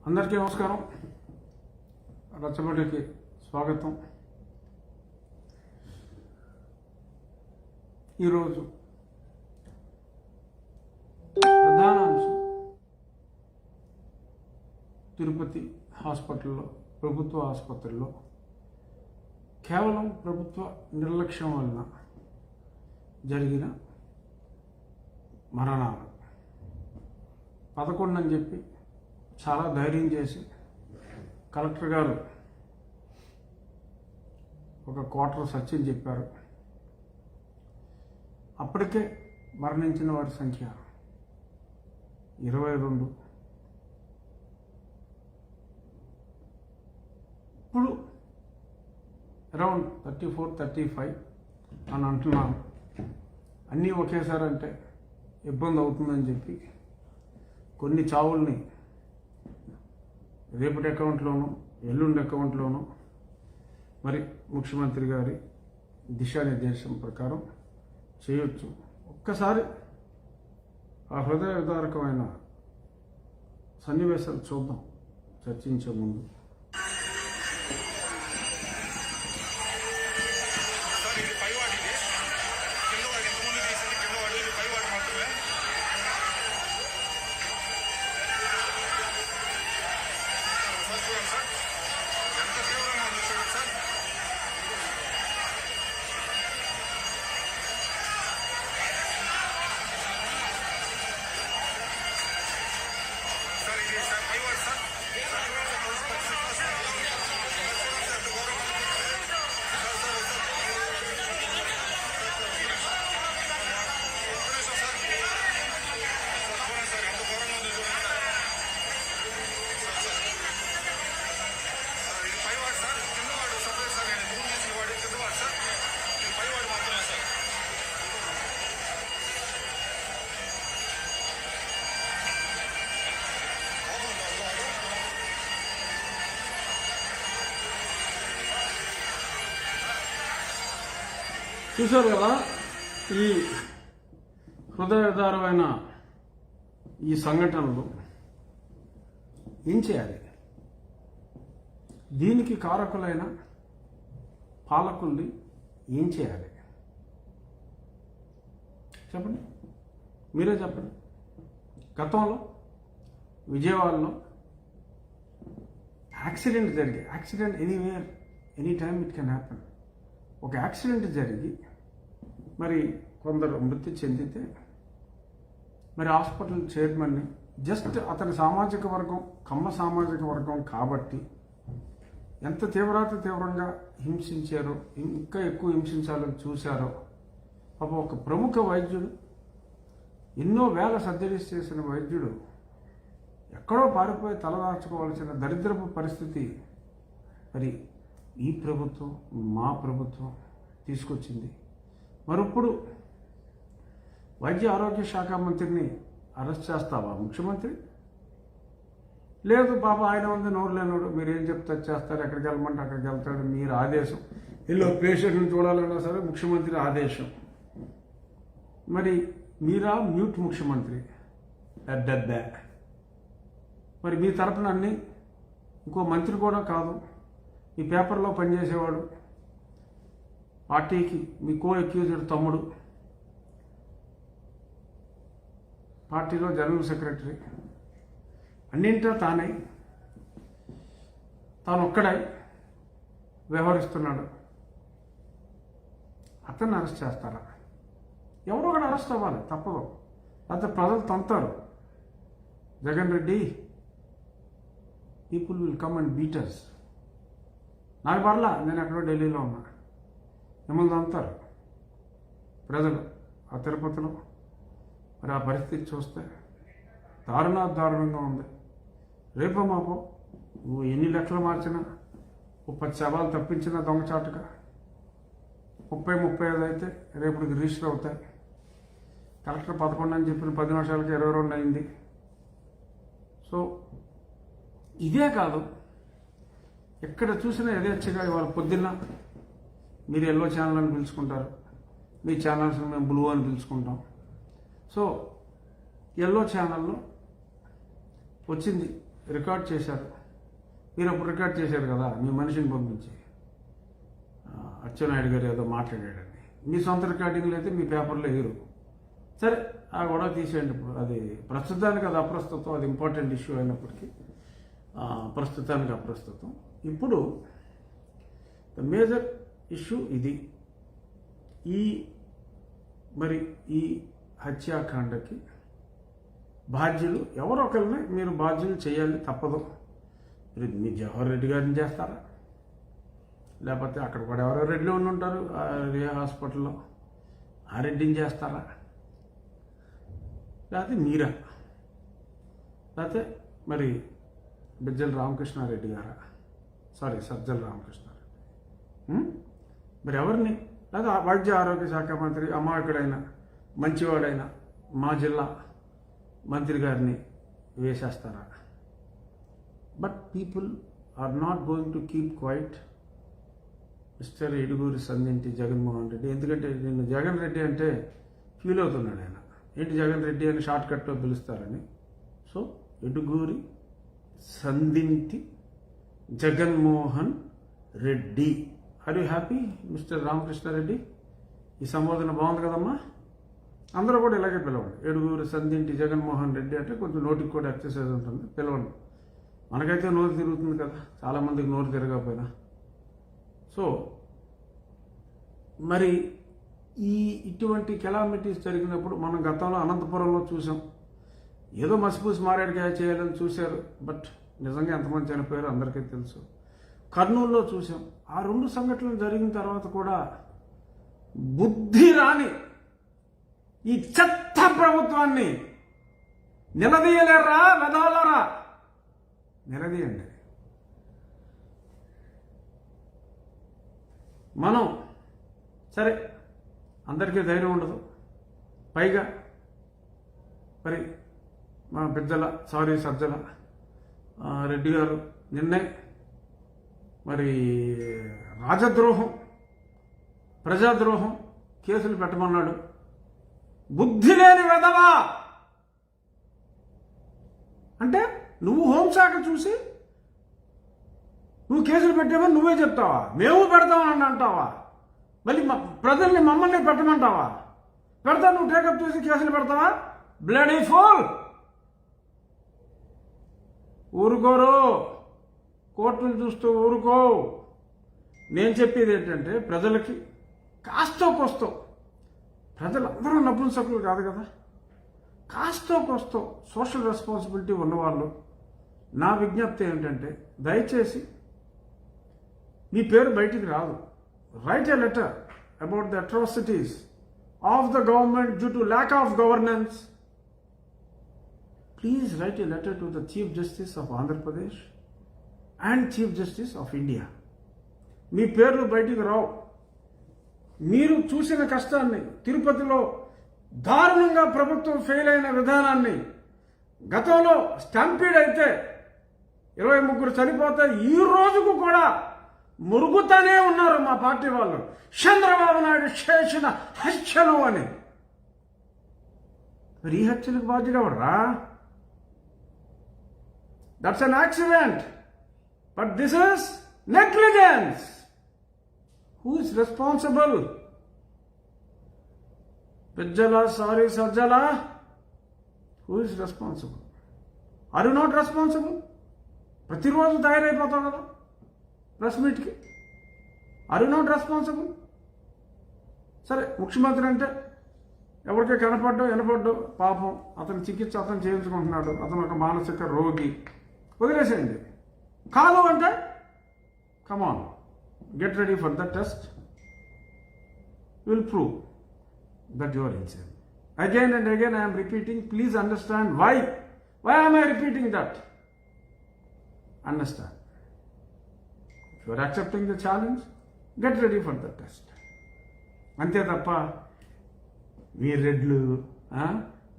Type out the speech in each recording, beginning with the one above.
అందరికీ నమస్కారం. రచ్చబండకి స్వాగతం. ఈరోజు ప్రధాన అంశం తిరుపతి హాస్పిటల్లో, ప్రభుత్వ ఆసుపత్రుల్లో కేవలం ప్రభుత్వ నిర్లక్ష్యం వలన జరిగిన మరణాలు 11 అని చెప్పి చాలా ధైర్యం చేసి కలెక్టర్ గారు ఒక క్వార్టర్ సత్యం చెప్పారు. అప్పటికే మరణించిన వారి సంఖ్య 22. ఇప్పుడు అరౌండ్ 34-35 అని అంటున్నాను. అన్నీ ఒకేసారి అంటే ఇబ్బంది అవుతుందని చెప్పి కొన్ని చావుల్ని రేపటి అకౌంట్లోనూ ఎల్లుండి అకౌంట్లోనూ మరి ముఖ్యమంత్రి గారి దిశానిర్దేశం ప్రకారం చేయొచ్చు. ఒక్కసారి ఆ హృదయ విదారకమైన సన్నివేశాలు చూద్దాం చర్చించే ముందు. చూశారు కదా, ఈ హృదయధారమైన ఈ సంఘటనలు ఏం చేయాలి? దీనికి కారకులైన పాలకుల్ని ఏం చేయాలి చెప్పండి, మీరే చెప్పండి. గతంలో విజయవాడలో accident anywhere any time it can happen. ఒక యాక్సిడెంట్ జరిగి మరి కొందరు మృతి చెందితే మరి హాస్పిటల్ చైర్మన్ని జస్ట్ అతని సామాజిక వర్గం కమ్మ సామాజిక వర్గం కాబట్టి ఎంత తీవ్రంగా హింసించారో, ఇంకా ఎక్కువ హింసించాలని చూశారో. పాప ఒక ప్రముఖ వైద్యుడు, ఎన్నో వేల సర్జరీస్ చేసిన వైద్యుడు ఎక్కడో పారిపోయి తలదార్చుకోవాల్సిన దరిద్రపు పరిస్థితి మరి ఈ ప్రభుత్వం, మా ప్రభుత్వం తీసుకొచ్చింది. మరిప్పుడు వైద్య ఆరోగ్య శాఖ మంత్రిని అరెస్ట్ చేస్తావా ముఖ్యమంత్రి? లేదు బాబా, ఆయన ఉంది నోరు లేనోడు, మీరేం చెప్తే చేస్తారు, ఎక్కడికి వెళ్ళమంటే అక్కడికి వెళ్తాడు, మీరు ఆదేశం. ఇల్లు పేషెంట్ని చూడాలన్నా సరే ముఖ్యమంత్రి ఆదేశం. మరి మీరా మ్యూట్ ముఖ్యమంత్రి పెద్ద. మరి మీ తరపున అన్ని ఇంకో మంత్రి కూడా కాదు, ఈ పేపర్లో పనిచేసేవాడు, పార్టీకి మీ కో అక్యూజ్డ్ తమ్ముడు, పార్టీలో జనరల్ సెక్రటరీ, అన్నింటా తాను ఒక్కడై వ్యవహరిస్తున్నాడు. అతన్ని అరెస్ట్ చేస్తారా? ఎవరో ఒకటి అరెస్ట్ అవ్వాలి, తప్పదు. లేకపోతే ప్రజలు తంతారు. Jagan Reddy, people will come and beat us. నాకు పర్లా, నేను ఎక్కడో ఢిల్లీలో ఉన్నా, మిమ్మల్ని అంటారు ప్రజలు. ఆ తిరుపతిలో మరి ఆ పరిస్థితి చూస్తే దారుణంగా ఉంది. రేపో మాపో నువ్వు ఎన్ని లెక్కలు మార్చినా, 10 శవాలు తప్పించినా దొంగచాటుగా 30-35 అయితే రేపటికి రిజిస్టర్ అవుతాయి. కలెక్టర్ 11 అని చెప్పిన 10 నిమిషాలకి 22 అయింది. సో ఇదే కాదు, ఎక్కడ చూసినా యథేచ్ఛగా ఇవాళ పొద్దున్న మీరు ఎల్లో ఛానల్ అని పిలుచుకుంటారు, మీ ఛానల్స్ని మేము బ్లూ అని పిలుచుకుంటాం. సో ఎల్లో ఛానల్లో వచ్చింది, రికార్డ్ చేశారు. మీరు అప్పుడు రికార్డ్ చేశారు కదా మీ మనిషిని పంపించి, అచ్చెన్నాయుడు గారు ఏదో మాట్లాడాడని. మీ సొంత రికార్డింగ్లు అయితే మీ పేపర్లో వేయరు. సరే, ఆ గొడవ తీసేయండి. ఇప్పుడు అది ప్రస్తుతానికి అది అప్రస్తుతం, అది ఇంపార్టెంట్ ఇష్యూ అయినప్పటికీ ప్రస్తుతానికి అప్రస్తుతం. ఇప్పుడు ద మేజర్ ఇష్యూ ఇది. ఈ హత్యాకాండకి బాధ్యులు ఎవరో ఒకరిని మీరు బాధ్యులు చేయాలి, తప్పదు. మీ జవహర్ రెడ్డి గారిని చేస్తారా, లేకపోతే అక్కడ కూడా ఎవరో రెడ్డిలో ఉండి ఉంటారు ఏ హాస్పిటల్లో, ఆ రెడ్డిని చేస్తారా, లేకపోతే మీరా, లేకపోతే మరి బిజ్జల రామకృష్ణారెడ్డి గారా, సజ్జల రామకృష్ణారెడ్డి, మరి ఎవరిని, లేదా వైద్య ఆరోగ్య శాఖ మంత్రి అమాయకుడైన మంచివాడైన మా జిల్లా మంత్రి గారిని వేసేస్తారా? But people are not going to keep quiet. Mister Eduguri Sandinti Jaganmohan Reddy, ఎందుకంటే నిన్ను జగన్ రెడ్డి అంటే ఫీల్ అవుతున్నాడు ఆయన. ఏంటి జగన్ రెడ్డి అని షార్ట్ కట్లో పిలుస్తారని. So Eduguri Sandinti Jaganmohan Reddy. Are you happy mister Ramakrishna Reddy? ఈ సంబోధన బాగుంది కదమ్మా. అందరూ కూడా ఇలాగే పిలవండి. ఎడుగూరి సందింటి జగన్మోహన్ రెడ్డి అంటే కొంచెం నోటికి కూడా ఎక్సర్సైజ్ ఉంటుంది, పిలవండి. మనకైతే నోరు తిరుగుతుంది కదా, చాలామందికి నోరు తిరగకపోయినా. సో మరి ఇటువంటి కెలామిటీస్ జరిగినప్పుడు మనం గతంలో అనంతపురంలో చూసాం. ఏదో మసిపూసి మారేడుకాయ చేయాలని చూశారు, బట్ నిజంగా ఎంతమంది చనిపోయారో అందరికీ తెలుసు. కర్నూలులో చూసాం. ఆ 2 సంఘటనలు జరిగిన తర్వాత కూడా బుద్ధి రాని ఈ చెత్త ప్రభుత్వాన్ని నిలదీయలేరా వెదవలరా? నిలదీయండి. మనం సరే, అందరికీ ధైర్యం ఉండదు. పైగా మరి మా సజ్జల రెడ్డి గారు నిన్నే మరి రాజద్రోహం, ప్రజాద్రోహం కేసులు పెట్టమన్నాడు. బుద్ధి లేని వెధవా అంటే నువ్వు హోంశాఖ చూసి నువ్వు కేసులు పెట్టావని నువ్వే చెప్తావా? మేము పెడతామని అంటావా? మళ్ళీ ప్రజల్ని మమ్మల్ని పెట్టమంటావా? పెడతా నువ్వు టేకప్ చేసి కేసులు పెడతావా? Bloody fool. ఊరుకోరు, కోర్టును చూస్తూ ఊరుకో. నేను చెప్పేది ఏంటంటే ప్రజలకి కాస్తో కోస్తో, ప్రజలందరూ నపుంసకులు కాదు కదా, కాస్తో కోస్తో సోషల్ రెస్పాన్సిబిలిటీ ఉన్నవాళ్ళు నా విజ్ఞప్తి ఏంటంటే దయచేసి మీ పేరు బయటికి రాదు. Write a letter about the atrocities of the government due to lack of governance. Please write a letter to the chief justice of Andhra Pradesh and chief justice of India. మీ పేర్లు బయటికి రావు. మీరు చూసిన కష్టాన్ని, తిరుపతిలో దారుణంగా ప్రభుత్వం ఫెయిల్ అయిన విధానాన్ని, గతంలో స్టాంపీడ్ అయితే 23 చనిపోతే ఈ రోజుకు కూడా మురుగుతానే ఉన్నారు మా పార్టీ వాళ్ళు. చంద్రబాబు నాయుడు చేసిన హత్యలు అని. మరి ఈ హత్యలకు బాధ్యుడు ఎవడరా? That's an accident, but this is negligence. Who is responsible? Bijjala Sajjala, who is responsible? Are you not responsible? ప్రతిరోజు తయారైపోతావు కదా ప్రెస్ మీట్కి. Are you not responsible? సరే, ముఖ్యమంత్రి అంటే ఎవరికే వినపడ్డో పాపం, అతని చికిత్స అతను చేయించుకుంటున్నాడు, అతను ఒక మానసిక రోగి, వదిలేసేయండి. కాదు అంటే come on, get ready for the test, will prove that you are insane. Again and again I am repeating, please understand why am I repeating that? Understand. If you are accepting the challenge, get ready for the test. అంతే తప్ప మీరు రెడ్లు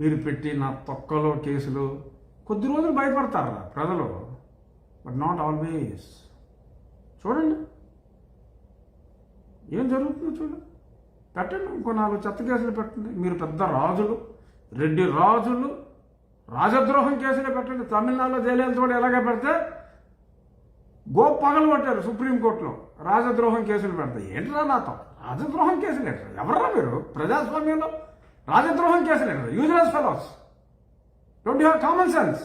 మీరు పెట్టి నా తొక్కలో కేసులు కొద్ది రోజులు భయపడతారా ప్రజలు, బట్ నాట్ ఆల్వేస్. చూడండి ఏం జరుగుతుందో చూడండి. పెట్టండి, ఇంకో 4 చెత్త కేసులు పెట్టండి. మీరు పెద్ద రాజులు, రెడ్డి రాజులు, రాజద్రోహం కేసులు పెట్టండి. తమిళనాడులో జయలలిత ఎలాగే పెడితే పగలు కొట్టారు సుప్రీంకోర్టులో రాజద్రోహం కేసులు పెడతాయి. ఏంటరా నాతో రాజద్రోహం కేసులు ఏంటారు? ఎవర్రా మీరు ప్రజాస్వామ్యంలో రాజద్రోహం కేసులు ఏంటారు? Useless fellows, don't you have common sense?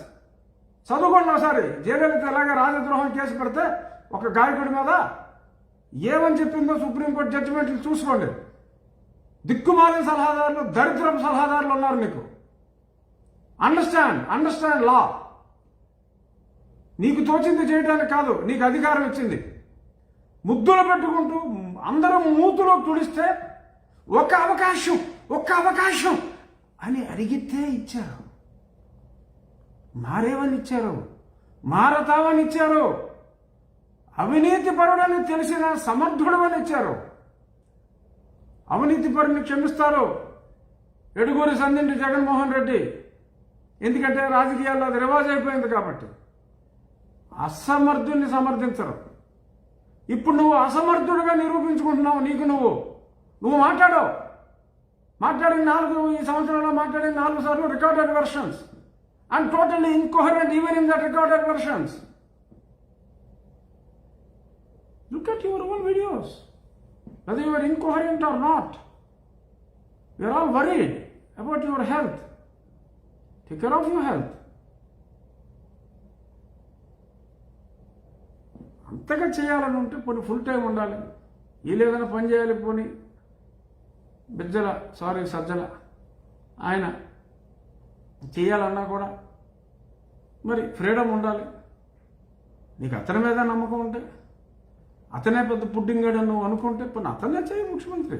చదువుకోండి ఒకసారి. జయలలిత ఎలాగే రాజద్రోహం కేసు పెడితే ఒక గాయకుడి మీద ఏమని చెప్పిందో సుప్రీంకోర్టు జడ్జిమెంట్లు చూసుకోండి. దిక్కుమాలిన సలహాదారులు, దరిద్రపు సలహాదారులు ఉన్నారు మీకు. అండర్స్టాండ్ లా. నీకు తోచింది చేయడానికి కాదు నీకు అధికారం ఇచ్చింది. ముద్దులు పెట్టుకుంటూ అందరం మూతులో తుడిస్తే ఒక్క అవకాశం అని అడిగితే ఇచ్చారు. మారేవని ఇచ్చారు, మారతావని ఇచ్చారు, అవినీతి పరుడని తెలిసిన సమర్థుడు అని ఇచ్చారు. అవినీతి పరుని క్షమిస్తారు ఎడుగూరి సందింటి జగన్మోహన్ రెడ్డి, ఎందుకంటే రాజకీయాల్లో అది రివాజ్ అయిపోయింది కాబట్టి. అసమర్థుల్ని సమర్థించరు. ఇప్పుడు నువ్వు అసమర్థుడుగా నిరూపించుకుంటున్నావు. నువ్వు మాట్లాడిన ఈ సంవత్సరంలో మాట్లాడిన 4 సార్లు recorded versions and totally incoherent even in that recorded versions. Look at your own videos. Whether you are incoherent or not, we are all worried about your health. Take care of your health. అంతగా చేయాలని ఉంటే పోనీ full time ఉండాలి. ఏదైనా పని చేయాలి. పోనీ సజ్జల ఆయన చేయాలన్నా కూడా మరి ఫ్రీడమ్ ఉండాలి. నీకు అతని మీద నమ్మకం ఉంటే, అతనే పెద్ద పుడ్డింగాడు నువ్వు అనుకుంటే పోనీ అతనే చేయి ముఖ్యమంత్రి.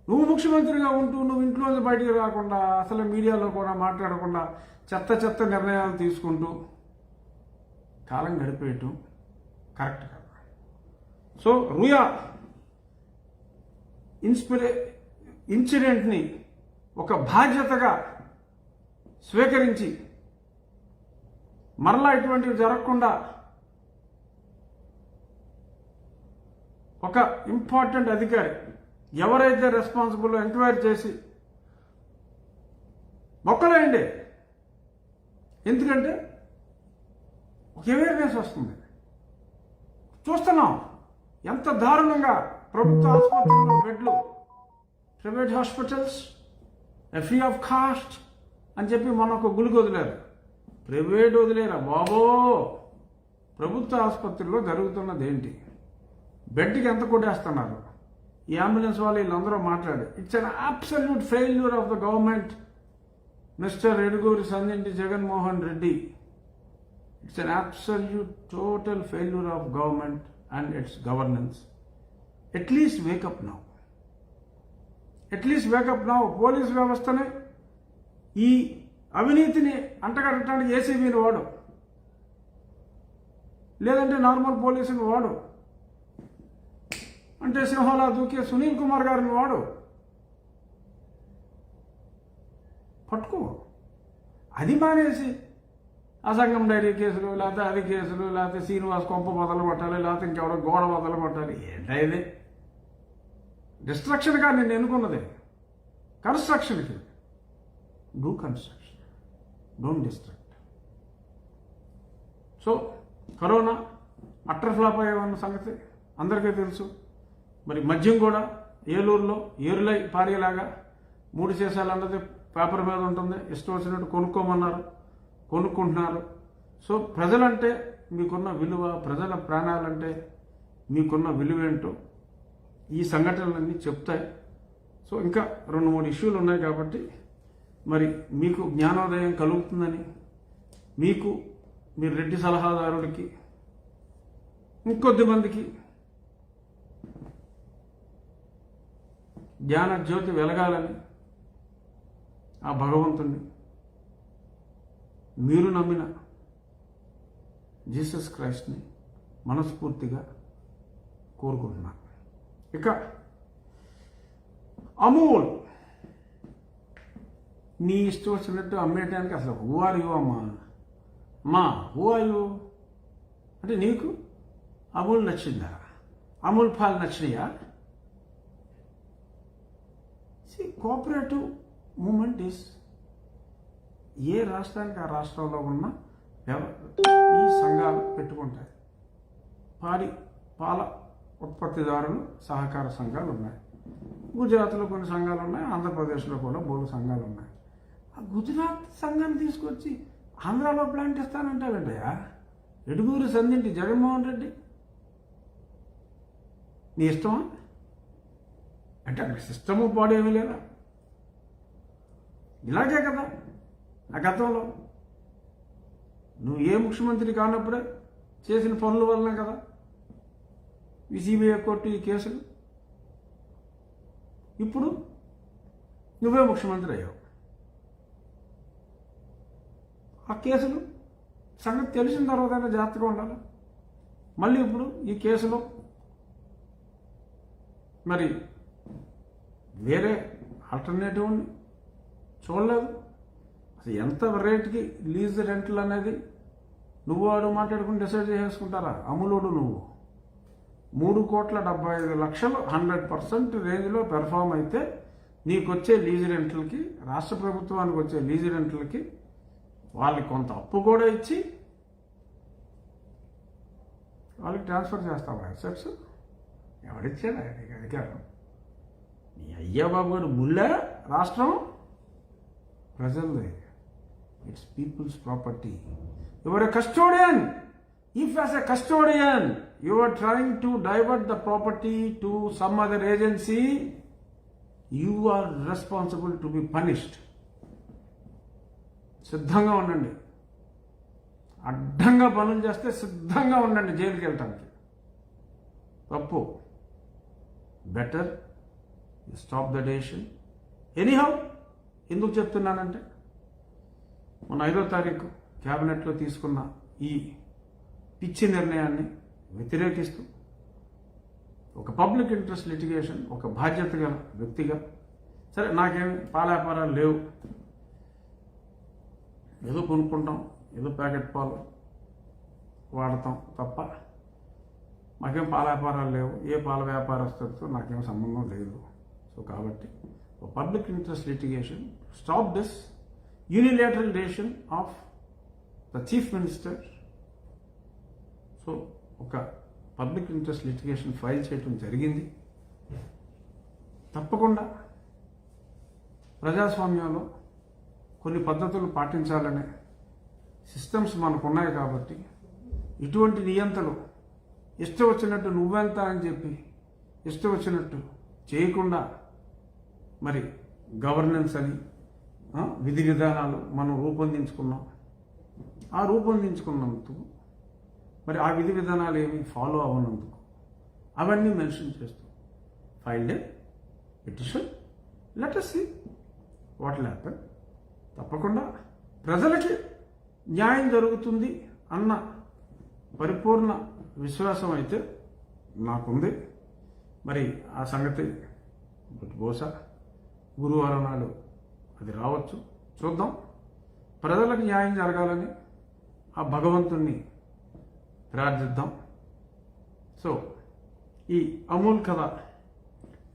నువ్వు ముఖ్యమంత్రిగా ఉంటూ నువ్వు ఇంట్లోంచి బయటికి రాకుండా, అసలు మీడియాలో కూడా మాట్లాడకుండా చెత్త నిర్ణయాలు తీసుకుంటూ కాలం గడిపేయటం కరెక్ట్ కాదు. సో రూయా ఇన్సిడెంట్ని ఒక బాధ్యతగా స్వీకరించి మరలా ఇటువంటివి జరగకుండా ఒక ఇంపార్టెంట్ అధికారి ఎవరైతే రెస్పాన్సిబుల్ ఎంక్వైరీ చేసి మొక్కలేండి. ఎందుకంటే ఒక అవేర్నెస్ వస్తుంది. చూస్తున్నాం ఎంత దారుణంగా ప్రభుత్వ ఆసుపత్రుల్లో బెడ్లు, private hospitals free of cost అని చెప్పి మొన్న ఒక గుళిక వదిలేరు. ప్రైవేట్ వదిలేరా బాబో, ప్రభుత్వ ఆసుపత్రిలో జరుగుతున్నది ఏంటి? బెడ్కి ఎంత కొట్టేస్తున్నారు? ఈ అంబులెన్స్ వాళ్ళు వీళ్ళందరూ మాట్లాడి it's an absolute failure of the government mister Eduguri Sandinti Jaganmohan Reddy. It's an absolute total failure of government and its governance. At least wake up now. Police వ్యవస్థని ఈ అవినీతిని అంటగట్టడానికి ఏసీబీని వాడు, లేదంటే నార్మల్ పోలీసుని వాడు, అంటే సింహలా దూకే సునీల్ కుమార్ గారిని వాడు. పట్టుకో. అది మానేసి అసంగం డైరీ కేసులు, లేకపోతే అది కేసులు, లేకపోతే శ్రీనివాస్ కొంప మొదలు కొట్టాలి, లేకపోతే ఇంకెవడో గోడ మొదలు కొట్టాలి. ఏంటా ఇది? డిస్ట్రక్షన్గా నేను ఎన్నుకున్నదే కన్స్ట్రక్షన్కి. Do construction, don't destruct. So corona utter flop అయ్యేవన్న సంగతి అందరికీ తెలుసు. మరి మద్యం కూడా ఏలూరులో ఏరులై పారేలాగా 3 సీసాలు అన్నది పేపర్ మీద ఉంటుంది. ఇష్టం వచ్చినట్టు కొనుక్కుంటున్నారు. సో ప్రజలంటే మీకున్న విలువ, ప్రజల ప్రాణాలంటే మీకున్న విలువేంటో ఈ సంఘటనలన్నీ చెప్తాయి. సో ఇంకా 2-3 ఇష్యూలు ఉన్నాయి కాబట్టి మరి మీకు జ్ఞానోదయం కలుగుతుందని, మీరు రెడ్డి సలహాదారుడికి ఇంకొద్ది మందికి జ్ఞాన జ్యోతి వెలగాలని ఆ భగవంతుణ్ణి మీరు నమ్మిన జీసస్ క్రైస్ట్ని మనస్ఫూర్తిగా కోరుకుంటున్నాను. ఇక అమూల్ నీ ఇష్టం వచ్చినట్టు అమ్మేయడానికి అసలు హూ ఆర్ యూ అమ్మా హూ ఆర్ యూ అంటే నీకు అమూల్ నచ్చిందా? అమూల్ పాలు నచ్చినాయా? కోఆపరేటివ్ మూమెంట్ ఈస్ ఏ రాష్ట్రానికి ఆ రాష్ట్రంలో ఉన్న ఈ సంఘాలు పెట్టుకుంటాయి. పాల ఉత్పత్తిదారులు సహకార సంఘాలు ఉన్నాయి. గుజరాత్లో కొన్ని సంఘాలు ఉన్నాయి, ఆంధ్రప్రదేశ్లో కూడా బోలు సంఘాలు ఉన్నాయి. ఆ గుజరాత్ సంఘాన్ని తీసుకొచ్చి ఆంధ్రాలో ప్లాంట్ ఇస్తానంటావేంటయ్యా? ఎడుగురు సంధింటి జగన్మోహన్ రెడ్డి నీ ఇష్టమా? అంటే అక్కడ సిస్టము పాడేమీ లేదా? ఇలాగే కదా ఆ గతంలో నువ్వు ఏ ముఖ్యమంత్రి కానప్పుడే చేసిన పనుల వలన కదా సిబిఐ కోర్టు ఈ కేసులు. ఇప్పుడు నువ్వే ముఖ్యమంత్రి అయ్యావు. ఆ కేసులు సంగతి తెలిసిన తర్వాత జాగ్రత్తగా ఉండాలి. మళ్ళీ ఇప్పుడు ఈ కేసులో మరి వేరే ఆల్టర్నేటివ్ చూడలేదు. అసలు ఎంత రేట్కి లీజ్ రెంట్లు అనేది నువ్వు వాడు మాట్లాడుకుని డిసైడ్ చేసుకుంటారా? అమలుడు నువ్వు 3,75,00,000 100% రేంజ్లో పెర్ఫామ్ అయితే నీకు వచ్చే లీజ్ రెంట్లకి, రాష్ట్ర ప్రభుత్వానికి వచ్చే లీజ్ రెంట్లకి వాళ్ళకి కొంత అప్పు కూడా ఇచ్చి వాళ్ళకి ట్రాన్స్ఫర్ చేస్తావా అసెట్స్? ఎవరిచ్చాడా నీకు అధికారం? నీ అయ్యా బాబు గారు ముళ్ళా రాష్ట్రం ప్రజలదే. It's people's property. Your a custodian. If as a custodian you are trying to divert the property to some other agency, you are responsible to be punished. సిద్ధంగా ఉండండి. అడ్డంగా పనులు చేస్తే సిద్ధంగా ఉండండి జైలుకి వెళ్ళటానికి. తప్పు. Better stop the decision anyhow. ఎందుకు చెప్తున్నానంటే మొన్న 5వ తారీఖు క్యాబినెట్లో తీసుకున్న ఈ పిచ్చి నిర్ణయాన్ని వ్యతిరేకిస్తూ ఒక పబ్లిక్ ఇంట్రెస్ట్ లిటిగేషన్, ఒక బాధ్యత గల వ్యక్తిగా, సరే నాకేమి పాల వ్యాపారాలు లేవు, ఏదో కొనుక్కుంటాం, ఏదో ప్యాకెట్ పాలు వాడతాం తప్ప మాకేం పాల వ్యాపారాలు లేవు, ఏ పాల వ్యాపారస్తులతో నాకేం సంబంధం లేదు. సో కాబట్టి public interest litigation, stop this unilateral decision of the chief minister. So ఒక పబ్లిక్ ఇంట్రెస్ట్ లిటిగేషన్ ఫైల్ చేయడం జరిగింది. తప్పకుండా ప్రజాస్వామ్యంలో కొన్ని పద్ధతులు పాటించాలనే సిస్టమ్స్ మనకు ఉన్నాయి కాబట్టి ఇటువంటి నియంతలు ఇష్టం వచ్చినట్టు నువ్వెంత అని చెప్పి ఇష్టం వచ్చినట్టు చేయకుండా మరి గవర్నెన్స్ అని విధి విధానాలు మనం రూపొందించుకున్నాం. ఆ రూపొందించుకున్నందుకు మరి ఆ విధి విధానాలు ఏమి ఫాలో అవ్వనందుకు అవన్నీ మెన్షన్ చేస్తూ filed a petition. Let us see what will happen. తప్పకుండా ప్రజలకి న్యాయం జరుగుతుంది అన్న పరిపూర్ణ విశ్వాసం అయితే నాకుంది. మరి ఆ సంగతి బహుశా గురువారం నాడు అది రావచ్చు, చూద్దాం. ప్రజలకు న్యాయం జరగాలని ఆ భగవంతుణ్ణి ప్రార్థిద్దాం. సో ఈ అమూల్ కథ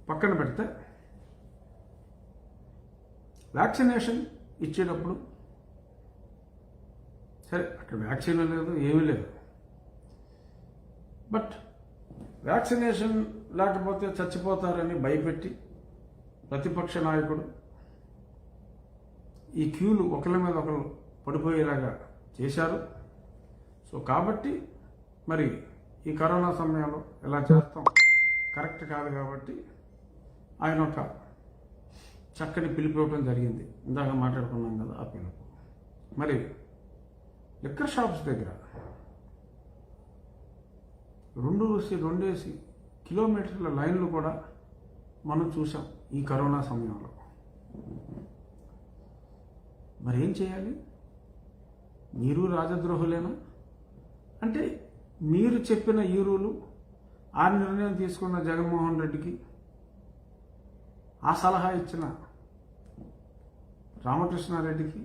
పక్కన పెడితే వ్యాక్సినేషన్ ఇచ్చేటప్పుడు సరే అక్కడ వ్యాక్సిన్ లేదు, ఏమీ లేదు. బట్ వ్యాక్సినేషన్ లేకపోతే చచ్చిపోతారని భయపెట్టి ప్రతిపక్ష నాయకుడు ఈ క్యూలు ఒకరి మీద ఒకరు పడిపోయేలాగా చేశారు. సో కాబట్టి మరి ఈ కరోనా సమయంలో ఎలా చేస్తాం కరెక్ట్ కాదు కాబట్టి ఆయన ఒక చక్కని పిలుపు ఇవ్వడం జరిగింది. ఇందాక మాట్లాడుకున్నాం కదా ఆ పిలుపు. మరి లిక్కర్ షాప్స్ దగ్గర రెండేసి కిలోమీటర్ల లైన్లు కూడా మనం చూసాం ఈ కరోనా సమయంలో. మరి ఏం చేయాలి? మీరు రాజద్రోహులేనా? అంటే మీరు చెప్పిన ఈ రూలు, ఆ నిర్ణయం తీసుకున్న జగన్మోహన్ రెడ్డికి, ఆ సలహా ఇచ్చిన రామకృష్ణారెడ్డికి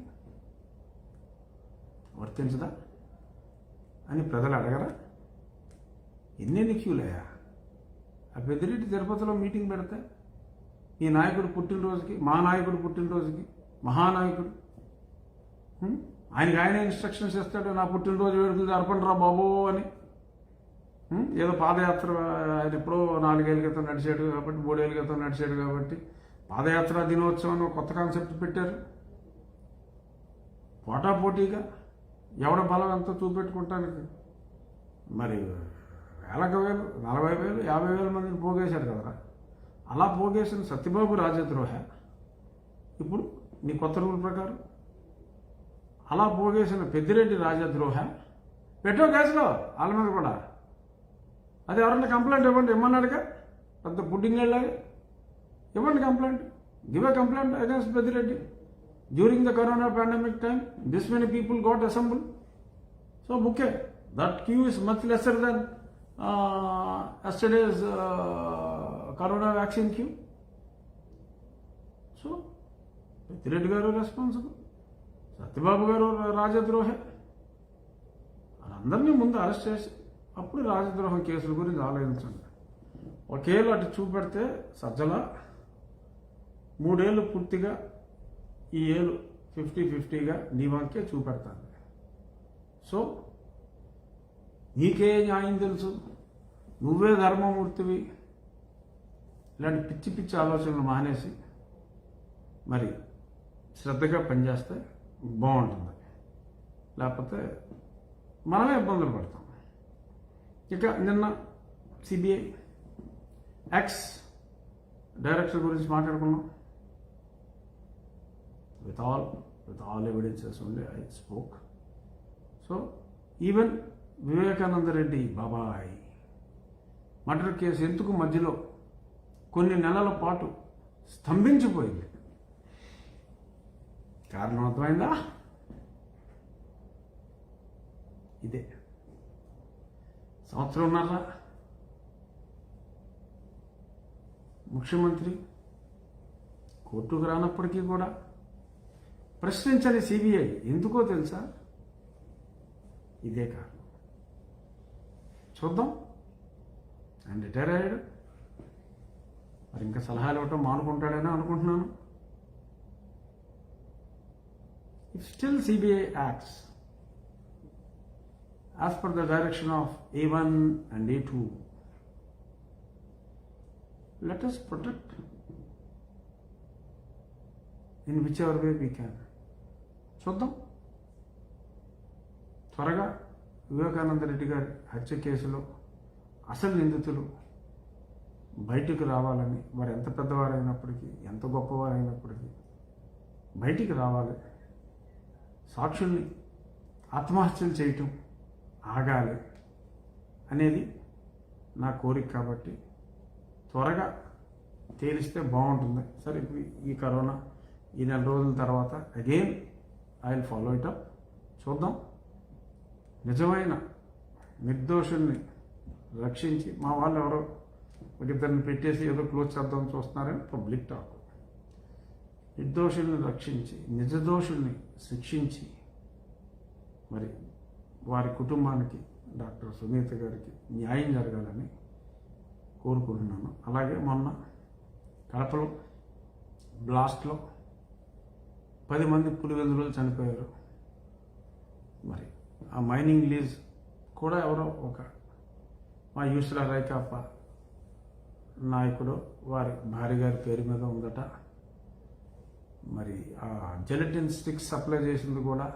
వర్తించదా అని ప్రజలు అడగరా? ఎన్నెన్ని క్యూలయ్యా? ఆ పెద్దిరెడ్డి తిరుపతిలో మీటింగ్ పెడితే ఈ నాయకుడు పుట్టినరోజుకి, మా నాయకుడు పుట్టినరోజుకి, మహానాయకుడు ఆయనకి ఆయన ఇన్స్ట్రక్షన్స్ ఇస్తాడు, నా పుట్టినరోజు వేడుకలు జరపండి రా బాబు అని. ఏదో పాదయాత్ర ఆయన ఎప్పుడో 4 ఏళ్ళ క్రితం నడిచాడు కాబట్టి, 3 ఏళ్ళ క్రితం నడిచాడు కాబట్టి పాదయాత్ర దినోత్సవం అని కొత్త కాన్సెప్ట్ పెట్టారు. పోటాపోటీగా ఎవడ బలం ఎంతో చూపెట్టుకుంటానికి మరి వేలకు వేలు, 40,000, 50,000 మందిని పోగేశారు కదరా. అలా పోగేసిన సత్యబాబు రాజద్రోహ ఇప్పుడు నీ కొత్త రూల్ ప్రకారం. అలా పోగేసిన పెద్దిరెడ్డి రాజద్రోహ పెట్టో కేసులో వాళ్ళ మీద కూడా. అది ఎవరన్నా కంప్లైంట్ ఇవ్వండి, ఇమ్మన్నాడుగా పెద్ద పుడ్డింగ్ వెళ్ళాలి, ఇవ్వండి complaint. Give a complaint against Peddireddy. During the corona pandemic time this many people got assemble. So bouquet that queue is much lesser than yesterday's corona vaccine queue. So Peddireddy గారు రెస్పాన్సిబుల్, సత్యబాబు గారు రాజద్రోహే. అందరినీ ముందు arrest చేసి అప్పుడు రాజద్రోహం కేసుల గురించి ఆలోచించండి. ఒకేళ్ళు అటు చూపెడితే సజ్జల 3 ఏళ్ళు పూర్తిగా, ఈ ఏళ్ళు 50-50గా నీ వంకే చూపెడతాను. సో నీకే న్యాయం తెలుసు, నువ్వే ధర్మమూర్తివి. ఇలాంటి పిచ్చి పిచ్చి ఆలోచనలు మానేసి మరి శ్రద్ధగా పనిచేస్తే బాగుంటుంది. లేకపోతే మనమే ఇబ్బందులు పడతాం. ఇక నిన్న సిబిఐ ఎక్స్ డైరెక్టర్ గురించి మాట్లాడుకున్నాం. విత్ ఆల్ ఎవిడెన్సెస్ ఉండే I spoke. So even Vivekananda Reddy బాబాయ్ మర్డర్ కేసు ఎందుకు మధ్యలో కొన్ని నెలల పాటు స్తంభించిపోయింది, కారణం అర్థమైందా? ఇదే సంవత్సరంన్నర ముఖ్యమంత్రి కోర్టుకు రానప్పటికీ కూడా ప్రశ్నించని సిబిఐ ఎందుకో తెలుసా? ఇదే కారణం. చూద్దాం. ఆయన రిటైర్ అయ్యాడు, మరి ఇంకా సలహాలు ఇవ్వటం మానుకుంటాడని అనుకుంటున్నాను. If still CBI acts as per the direction of A1 and A2, let us protect in whichever way we can. చూద్దాం. త్వరగా వివేకానంద రెడ్డి గారి హత్య కేసులో అసలు నిందితులు బయటికి రావాలని, వారు ఎంత పెద్దవారైనప్పటికీ, ఎంత గొప్పవారైనప్పటికీ బయటికి రావాలి. సాక్షుల్ని ఆత్మహత్యలు చేయటం ఆగాలి అనేది నా కోరిక. కాబట్టి త్వరగా తేలిస్తే బాగుంటుంది. సరే, ఇప్పుడు ఈ కరోనా ఈ 4 రోజుల తర్వాత again I will follow it up. చూద్దాం. నిజమైన నిర్దోషుల్ని రక్షించి, మా వాళ్ళు ఎవరో ఒకరిద్దరిని పెట్టేసి ఏదో క్లోజ్ చేద్దాం చూస్తున్నారని పబ్లిక్ టాక్. నిర్దోషుల్ని రక్షించి, నిజదోషుల్ని శిక్షించి, మరి వారి కుటుంబానికి, డాక్టర్ సునీత గారికి న్యాయం జరగాలని కోరుకుంటున్నాను. అలాగే మొన్న కడపలో బ్లాస్ట్లో 10 మంది పులివెందులు చనిపోయారు. మరి ఆ మైనింగ్ లీజ్ కూడా ఎవరో ఒక మా యూసుల రైకాప నాయకుడు వారి భార్య గారి పేరు మీద ఉందట. మరి ఆ జెలటిన్ స్టిక్స్ సప్లై చేసింది కూడా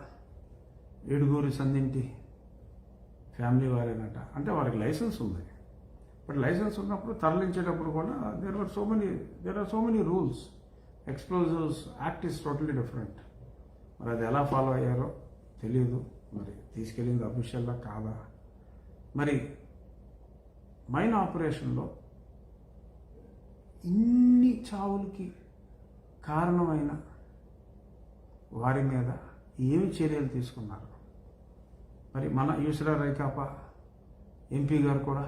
ఏడుగురి సందింటి ఫ్యామిలీ వారేనట. అంటే వారికి లైసెన్స్ ఉంది, బట్ లైసెన్స్ ఉన్నప్పుడు తరలించేటప్పుడు కూడా there are so many rules. Explosives act is totally different. మరి అది ఎలా ఫాలో అయ్యారో తెలియదు. మరి తీసుకెళ్ళింది అఫీషియల్గా కాదా? మరి మైన్ ఆపరేషన్లో ఇన్ని చావులకి కారణమైన వారి మీద ఏమి చర్యలు తీసుకున్నారు? మరి మన యూసరా రైకాప ఎంపీ గారు కూడా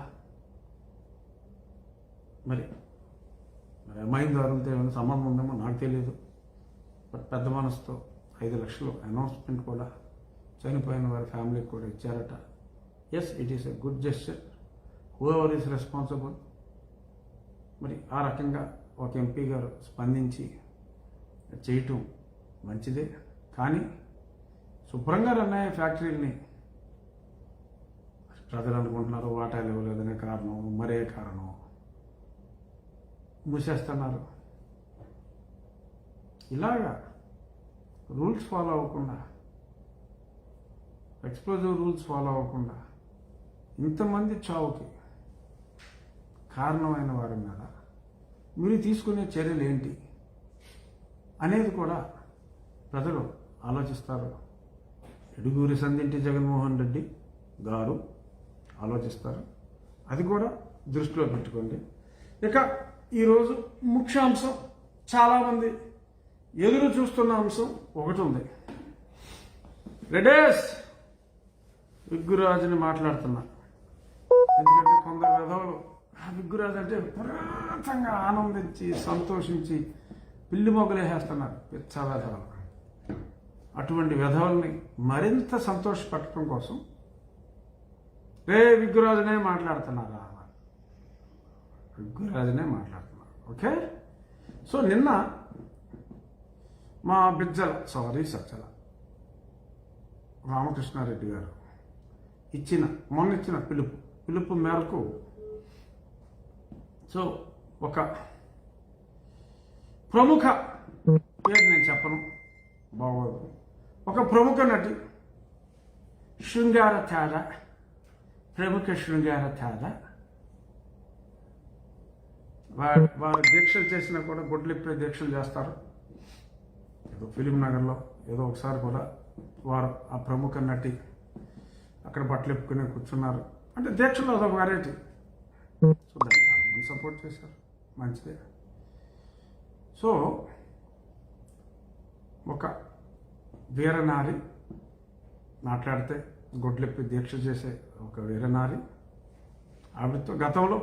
మరి మైన్ దారులతో ఏమైనా సంబంధం ఉందేమో నాకు తెలియదు. బట్ పెద్ద మనసుతో 5 లక్షలు అనౌన్స్మెంట్ కూడా చనిపోయిన వారి ఫ్యామిలీకి కూడా ఇచ్చారట. Yes, it is a good gesture. Whoever is responsible. మరి ఆ రకంగా ఒక ఎంపీ గారు స్పందించి చేయటం మంచిదే. కానీ శుభ్రంగా రన్ అయ్యే ఫ్యాక్టరీలని ప్రజలు అనుకుంటున్నారు వాటాలు ఇవ్వలేదనే కారణం, మరే కారణం మూసేస్తున్నారు. ఇలాగా రూల్స్ ఫాలో అవ్వకుండా, ఎక్స్ప్లోజివ్ రూల్స్ ఫాలో అవ్వకుండా ఇంతమంది చావుకి కారణమైన వారి మీద మీరు తీసుకునే చర్యలు ఏంటి అనేది కూడా ప్రజలు ఆలోచిస్తారు. ఎడుగూరి సంధింటి జగన్మోహన్ రెడ్డి గారు ఆలోచిస్తారు. అది కూడా దృష్టిలో పెట్టుకోండి. ఇక ఈరోజు ముఖ్యాంశం, చాలామంది ఎదురు చూస్తున్న అంశం ఒకటి ఉంది. రెడేస్ విగ్గురాజుని మాట్లాడుతున్నా. ఎందుకంటే కొందరు వెధవలు విగ్గురాజు అంటే విపరీతంగా ఆనందించి సంతోషించి పిల్లి మొగ్గలేసేస్తున్నారు, పిచ్చ వెధవలు. అటువంటి వెధవల్ని మరింత సంతోషపెట్టడం కోసం విగ్గురాజునే మాట్లాడుతున్నారా? విగ్గురాజునే మాట్లాడుతున్నారు. ఓకే, సో నిన్న మా సజ్జల రామకృష్ణారెడ్డి గారు మొన్న ఇచ్చిన పిలుపు మేరకు సో ఒక ప్రముఖ పేరు నేను చెప్పను, బాగోదు, ఒక ప్రముఖ నటి ప్రముఖ శృంగార తార వారు దీక్షలు చేసినా కూడా గొడ్లిప్పే దీక్షలు చేస్తారు. ఏదో ఫిలిం నగర్లో ఏదో ఒకసారి కూడా వారు ఆ ప్రముఖ నటి అక్కడ బట్టలు ఎప్పుకుని కూర్చున్నారు. అంటే దీక్షలో అదొక వెరైటీ. సో దాన్ని చాలామంది సపోర్ట్ చేశారు, మంచిదే. సో ఒక వీరనారి మాట్లాడితే గొడ్లెప్పి దీక్ష చేసే ఒక వీరనారి, ఆవిడతో గతంలో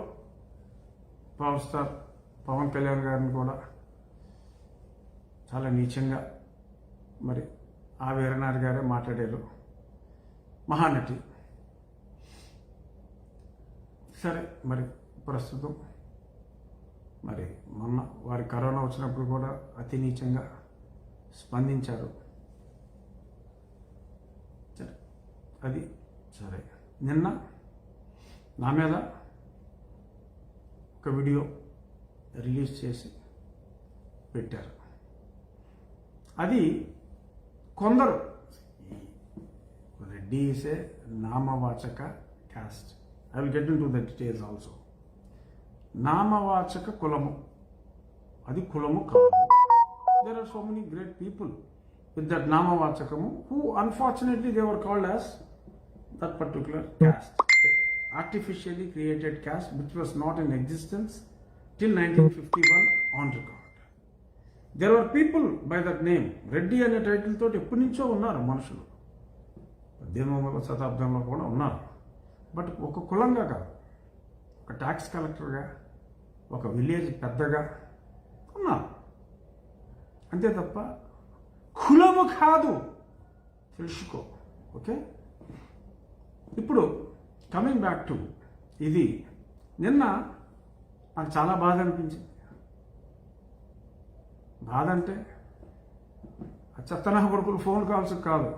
పవర్ స్టార్ పవన్ కళ్యాణ్ గారిని కూడా చాలా నీచంగా మరి ఆ వీరనారి గారే మాట్లాడారు, మహానటి. సరే, మరి ప్రస్తుతం మరి మొన్న వారి కరోనా వచ్చినప్పుడు కూడా అతి నీచంగా స్పందించారు. సరే, అది సరే. నిన్న నా మీద ఒక వీడియో రిలీజ్ చేసి పెట్టారు. అది కొందరు రెడ్డి ఈస్ ఏ నామవాచక caste. I will get into the details also. నామవాచక కులము, అది కులము కాదు. There are so many great people with that namavachakamu who unfortunately they were called as that particular caste, artificially created caste which was not in existence till 1951 on record. There were people by that name, Reddy అనే title తోటి ఎప్పటి నుంచో ఉన్నారు మనుషులు, 18వ శతాబ్దంలో కూడా ఉన్నారు. But ఒక కులంగా కాదు, ఒక ట్యాక్స్ కలెక్టర్గా, ఒక విలేజ్ పెద్దగా ఉన్నారు అంతే తప్ప కులము కాదు, తెలుసుకో. ఓకే, ఇప్పుడు కమింగ్ బ్యాక్ టు ఇది, నిన్న నాకు చాలా బాధ అనిపించింది. బాధ అంటే ఆ చెత్తనా కొడుకులు ఫోన్ కాల్స్ కాదు.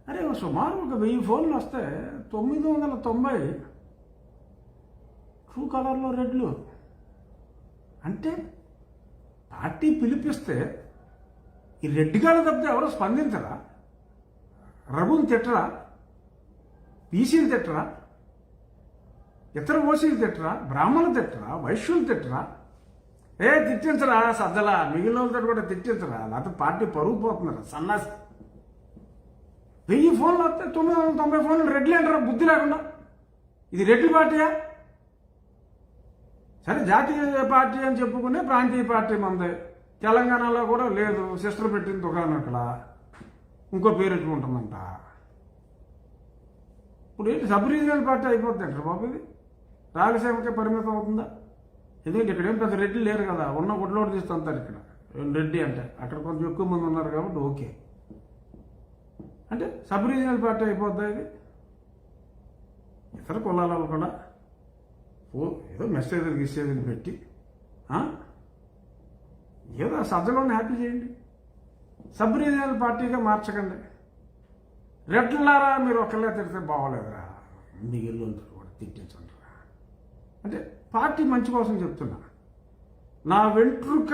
అరే సుమారు ఒక 1000 ఫోన్లు వస్తే 990 ట్రూ కలర్లో రెడ్లు. అంటే పార్టీ పిలిపిస్తే ఈ రెడ్డి గారు తప్పితే ఎవరో స్పందించరా? రఘుని తిట్టరా? బీసీలు తిట్టరా? ఇతర ఓసీలు తిట్టరా? బ్రాహ్మణులు తిట్టరా? వైశ్యులు తిట్టరా? తిట్టించరా సజ్జల, మిగిలిన వాళ్ళతో కూడా తిట్టించరా? లేకపోతే పార్టీ పరుగు పోతున్నారా సన్నాసి? 1000 ఫోన్లు వస్తే 990 ఫోన్లు రెడ్లు అంటారా? బుద్ధి లేకుండా. ఇది రెడ్డి పార్టీయా? సరే, జాతీయ పార్టీ అని చెప్పుకునే ప్రాంతీయ పార్టీ మందే. తెలంగాణలో కూడా లేదు, సిస్టర్ పెట్టిన దుకాణం అక్కడ ఇంకో పేరు పెట్టుకుంటుందంట. ఇప్పుడు ఏంటి సబ్ రీజనల్ పార్టీ అయిపోతుంది అంటారు బాబు? ఇది రాయలసీమకే పరిమితం అవుతుందా? ఎందుకంటే ఇక్కడ ఏం పెద్ద రెడ్డి లేరు కదా, ఉన్న గుడ్లోడు తీస్తుంటారు. ఇక్కడ రెడ్డి అంటే అక్కడ కొంచెం ఎక్కువ మంది ఉన్నారు కాబట్టి ఓకే. అంటే సబ్ రీజనల్ పార్టీ అయిపోద్దా ఇది? ఇతర కులాలలో కూడా ఏదో మెసేజ్లు గిసేజ్లు పెట్టి ఏదో సజ్జలను హ్యాపీ చేయండి. సబ్ రీజనల్ పార్టీగా మార్చకండి. రెడ్లారా మీరు ఒకళ్ళే తిడితే బాగోలేదురా, మిగిలిన కూడా తిట్టించండి రా అంటే పార్టీ మంచి కోసం చెప్తున్నా. నా వెంట్రుక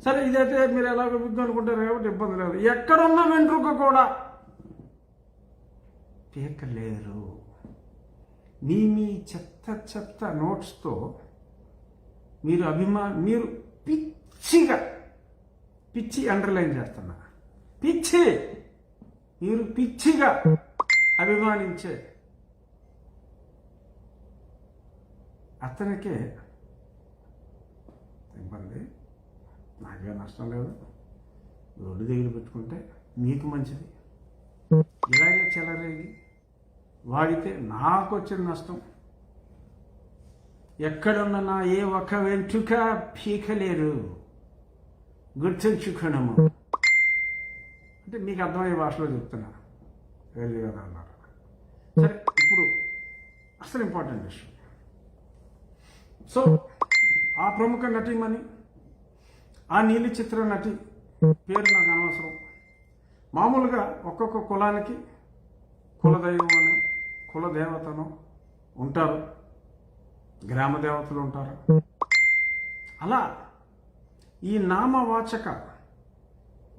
సరే, ఇదైతే మీరు ఎలాగ విగ్గు అనుకుంటారు కాబట్టి ఇబ్బంది లేదు. ఎక్కడున్న వెంట్రుక కూడా పీకలేరు. మీ చెత్త చెత్త నోట్స్తో మీరు పిచ్చి అండర్లైన్ చేస్తున్నా, మీరు పిచ్చిగా అభిమానించే అతనికే ఇబ్బంది, నాకే నష్టం లేదు. రోడ్డు దగ్గర పెట్టుకుంటే మీకు మంచిది. ఇలాగే చెలరేగి వాడితే నాకు వచ్చిన నష్టం. ఎక్కడున్న నా ఏ ఒక్క వెంట్రుక పీకలేరు, గుర్తుంచుకోనము అంటే మీకు అర్థమయ్యే భాషలో చెప్తున్నా. వెళ్ళి కదా అన్నారు. సరే, ఇప్పుడు అసలు ఇంపార్టెంట్ విషయం. సో ఆ ప్రముఖ నటీమణి, ఆ నీలి చిత్ర నటి పేరు నాకు అనవసరం. మామూలుగా ఒక్కొక్క కులానికి కులదైవం అని కులదేవతను ఉంటారు, గ్రామ దేవతలు ఉంటారు. అలా ఈ నామవాచక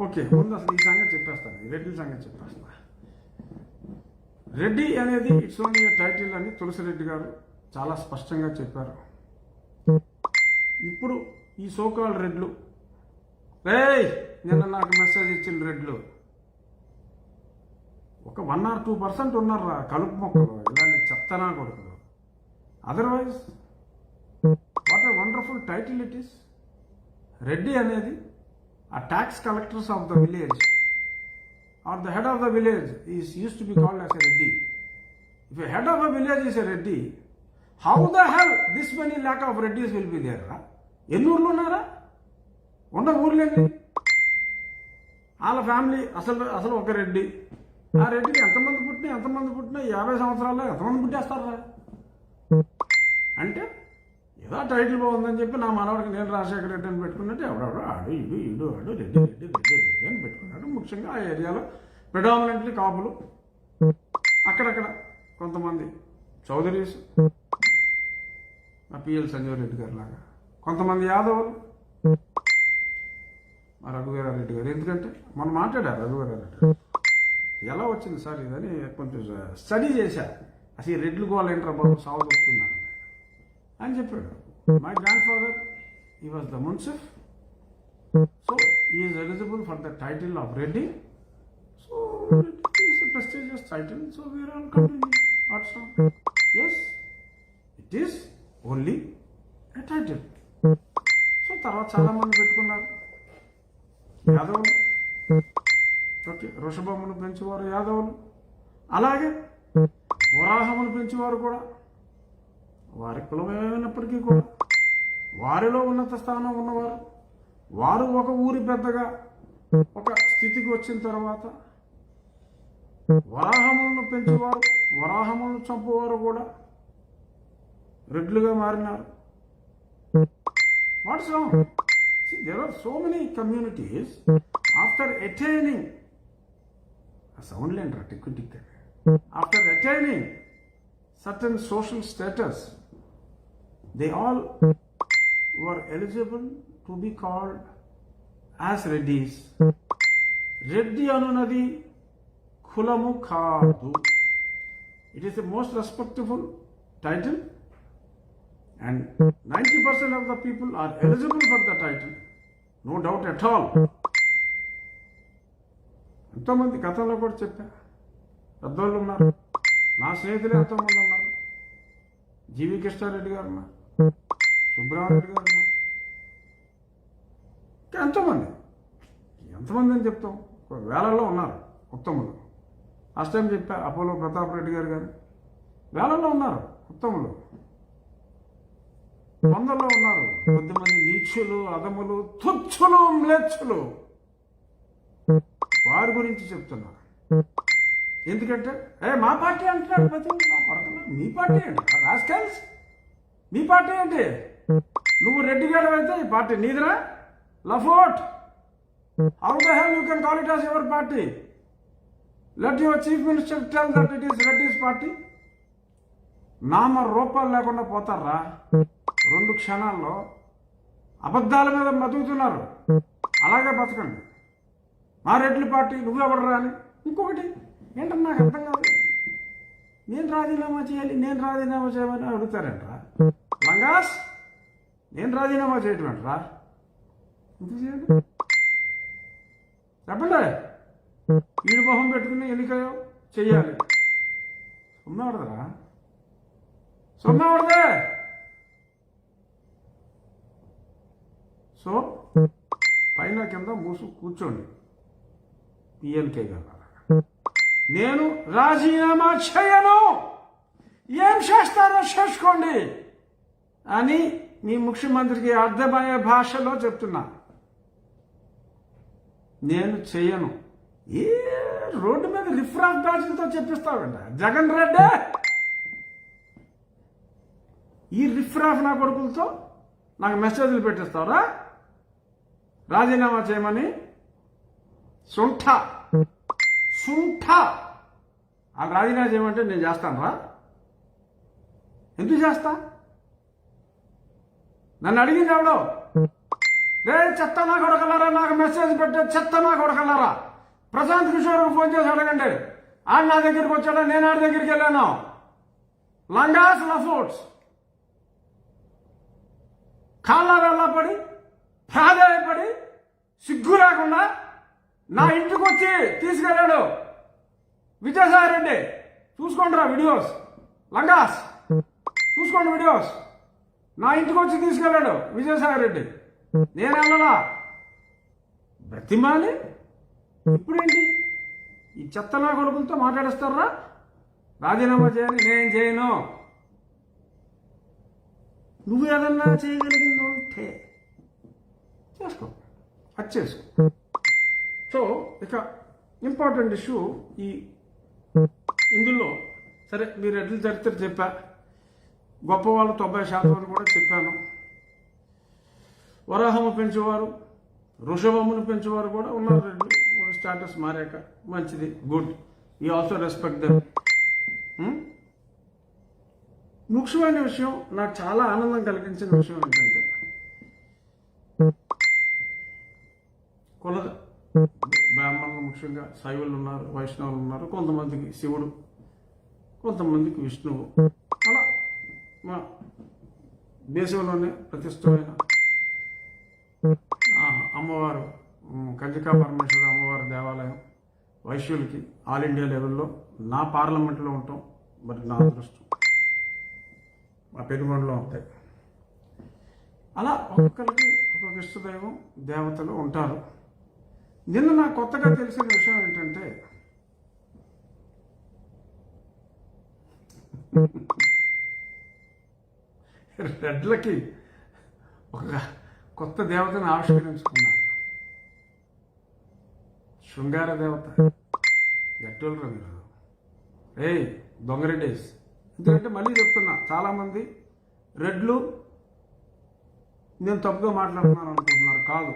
ఓకే, ముందు అసలు ఈ సంగతి చెప్పేస్తాను, రెడ్డి సంగతి చెప్పేస్తా. రెడ్డి అనేది ఇట్స్ ఓన్లీ టైటిల్ అని తులసిరెడ్డి గారు చాలా స్పష్టంగా చెప్పారు. ఇప్పుడు ఈ సోకాల్ రెడ్లు, నిన్న నాకు మెసేజ్ ఇచ్చిన రెడ్లు ఒక 1 or 2% ఉన్నారు కలుపు మొక్కలు, ఇలాంటి చెత్తనా కొడుకులు. Otherwise what a wonderful title it is. Reddy అనేది ఆ tax collectors of the village or the head of the village is use to be called as a Reddy. If a head of a village is a Reddy, how the hell this many lakh of Reddys will be there? ఎన్ని ఊర్లు ఉన్నారా? ఉన్న ఊర్లేండి. వాళ్ళ family అసలు ఒక రెడ్డి. ఆ రెడ్డికి ఎంతమంది పుట్టినా 50 సంవత్సరాల్లో ఎంతమంది పుట్టేస్తారా? అంటే ఏదో టైటిల్ బాగుందని చెప్పి నా మనవాడికి నేను రాజశేఖర రెడ్డి అని పెట్టుకున్నట్టు ఎవడెవడో ఆడు ఇడు రెడ్డి అని పెట్టుకున్నాడు. ముఖ్యంగా ఆ ఏరియాలో ప్రిడామినెంట్లీ కాపులు, అక్కడక్కడ కొంతమంది చౌదరీస్, మా పిఎల్ సంజీవ్ రెడ్డి గారు లాగా, కొంతమంది యాదవులు, మా రఘువీరారెడ్డి గారు. ఎందుకంటే మనం మాట్లాడారు రఘువీరారెడ్డి గారు ఎలా వచ్చింది సార్ ఇదని కొంచెం స్టడీ చేశారు. అసలు ఈ రెడ్లు గోల్ ఏంట్రా బాబు సాగు చెప్తున్నారు అని చెప్పాడు. My grandfather he was the మున్సిఫ్, so he is eligible for the title of Reddy. So is a prestigious title, so we are all continue. What's wrong? Yes, it is only a title. So తర్వాత చాలా మంది పెట్టుకున్నారు యాదవులు. Okay, వృషభమును పెంచేవారు యాదవులు, అలాగే వరాహమును పెంచేవారు కూడా. వారి కులమైనప్పటికీ కూడా వారిలో ఉన్నత స్థానం ఉన్నవారు, వారు ఒక ఊరి పెద్దగా ఒక స్థితికి వచ్చిన తర్వాత వరాహములను పెంచేవారు, వరాహములను చంపువారు కూడా రెడ్లుగా మారినారు. What's wrong? See, there are so many communities after attaining after attaining certain social status, they all were eligible to be called as Reddys. Reddy anunadi kulamu kaadu. It is the most respectful title, and 90% of the people are eligible for the title, no doubt at all. ఎంతోమంది గతంలో కూడా చెప్పా, పెద్దోళ్ళు ఉన్నారు, నా స్నేహితులు ఎంతోమంది ఉన్నారు. జీవి కృష్ణారెడ్డి గారు ఉన్నారు, సుబ్రహ్మణ్యుడు గారు ఉన్నారు, ఎంతమంది అని చెప్తాం, వేలల్లో ఉన్నారు ఉత్తములు. లాస్ట్ టైం చెప్పా, అపోలో ప్రతాప్ రెడ్డి గారు కానీ వేలల్లో ఉన్నారు ఉత్తములు, వందల్లో ఉన్నారు. కొద్దిమంది నీచులు, అదములు, తుచ్చులు, మ్లేచ్చులు, వారి గురించి చెప్తున్నారు. ఎందుకంటే మా పార్టీ అంటున్నాడు ప్రతి మీ పార్టీ ఏంటి రాస్కల్స్? మీ పార్టీ ఏంటి? నువ్వు రెడ్డి గారు అయితే ఈ party నీదిరా? లఫోట్ How the hell you can call it as your party? Let your chief minister tell that it is Reddy's party. నామ రూపాలు లేకుండా పోతారా 2 క్షణాల్లో. అబద్ధాల మీద బతుకుతున్నారు. అలాగే బతకండి. మా రెడ్డి పార్టీ నువ్వెవడరా అని. ఇంకొకటి ఏంటన్నా నాకు అర్థం కాదు. నేను రాజీనామా చేయాలి, నేను రాజీనామా చేయమని అడుగుతారంటరా. లంగాస్ నేను రాజీనామా చేయటం అంటరా. ఎందుకు చేయండి చెప్పండి. ఈడు మొహం పెట్టుకుని ఎన్నికయో చెయ్యాలి. సొమ్మేవడదరా, సొమ్మేవడదే. సో పైన కింద మూసు కూర్చోండి. పిఎల్కే గారు నేను రాజీనామా చేయను, ఏం చేస్తారో చేసుకోండి అని మీ ముఖ్యమంత్రికి అర్థమయ్యే భాషలో చెప్తున్నా. నేను చెయ్యను. ఏ రోడ్డు మీద రిఫ్రాఫ్ బ్యాచ్లతో చెప్పిస్తావంట జగన్ రెడ్డి. ఈ రిఫ్రాఫ్ నా కొడుకులతో నాకు మెసేజ్లు పెట్టిస్తావరా రాజీనామా చేయమని. సుంఠ ఆ రాజీనామా చేయమంటే నేను చేస్తాను రా. ఎందుకు చేస్తా? నన్ను అడిగింది ఎవడో, రే చెత్త నా కొడకలారా నాకు మెసేజ్ పెట్టే చెత్త నా కొడకలారా ప్రశాంత్ కిషోర్కి ఫోన్ చేసి అడగండి. ఆడ నా దగ్గరికి వచ్చాడా, నేను ఆడి దగ్గరికి వెళ్ళాను. లంగాస్ లఫోట్స్ కాళ్ళ వెళ్ళపడి ప్రాధాయపడి సిగ్గు లేకుండా నా ఇంటికి వచ్చి తీసుకెళ్ళాడు విజయసాయి రెడ్డి. చూసుకోండి రా వీడియోస్, లంగాస్ చూసుకోండి వీడియోస్. నా ఇంటికి వచ్చి తీసుకెళ్ళాడు విజయసాయి రెడ్డి. నేను వెళ్ళలా. బ్రతిమాలి ఇప్పుడేంటి ఈ చెత్త నా కొడుకులతో మాట్లాడిస్తారా రాజీనామా చేయాలి. నేను చేయను. నువ్వు ఏదన్నా చేయగలిగిందో అంటే చేసుకో, అది చేసుకో. సో ఇక ఇంపార్టెంట్ ఇష్యూ ఇందులో సరే మీరు రెడ్ల చరిత్ర చెప్పా, గొప్పవాళ్ళు 90% అని కూడా చెప్పాను. వరాహము పెంచేవారు, వృషభమును పెంచేవారు కూడా ఉన్నారు రెడ్లు. స్టాటస్ మారాక మంచిది, good. You also respect them. ముఖ్యమైన విషయం, నాకు చాలా ఆనందం కలిగించిన విషయం ఏంటంటే కుల బ్రాహ్మణులు ముఖ్యంగా శైవులు ఉన్నారు, వైష్ణవులు ఉన్నారు, కొంతమందికి శివుడు, కొంతమందికి విష్ణువు. అలా మా దేశంలోనే ప్రతిష్టమైన అమ్మవారు కంచికా పరమేశ్వరి అమ్మవారి దేవాలయం వైశ్యులకి ఆల్ ఇండియా లెవెల్లో నా పార్లమెంట్లో ఉంటాం. మరి నా అదృష్టం మా పెనుగొండలో ఉంటాయి. అలా ఒక్కొక్కరికి ఒక్కొక్క ఇష్టదైవం దేవతలు ఉంటారు. నిన్న నాకు కొత్తగా తెలిసిన విషయం ఏంటంటే రెడ్లకి ఒక కొత్త దేవతను ఆవిష్కరించుకున్నారు. శృంగార దేవత. గట్టోలరా మీరు దొంగరెడ్డేస్. ఎందుకంటే మళ్ళీ చెప్తున్నా, చాలామంది రెడ్లు నేను తప్పుగా మాట్లాడుతున్నాను అనుకుంటున్నారు. కాదు.